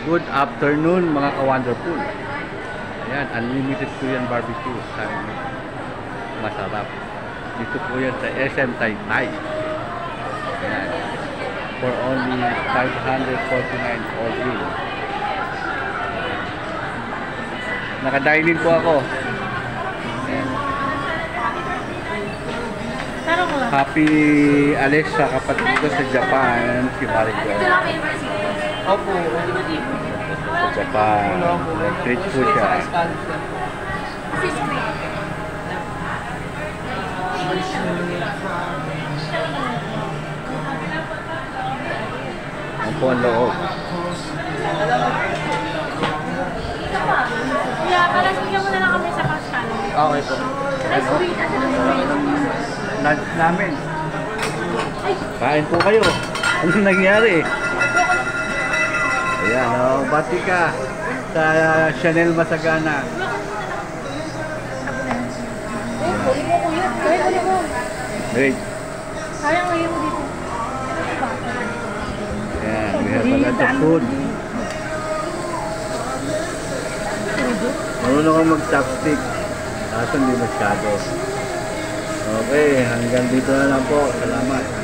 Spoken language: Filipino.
Good afternoon mga ka-wonderful. Ayan, unlimited Korean barbecue. Sabi mo, masarap. Dito po yan sa SM Taytay. Ayan. For only 549 all in. Naka-dine-in po ako. Ayan. Happy Alex sa kapatid ko sa Japan, si Mariko. Opo. Sa Japan. Nag-treat po siya. Ang po ang loob. Kaya parang bigyan mo na lang kami sa Pascal. Okay po. Lunch namin. Kain po kayo. Ano nangyari? Ayan, oh, bati ka sa Chanel Masagana. Great. Sayang ngayon mo dito. Ayan, we have a lot of food. Marunong kang mag-chopstick. Kaso hindi masyado. Okay, hanggang dito na lang po. Salamat.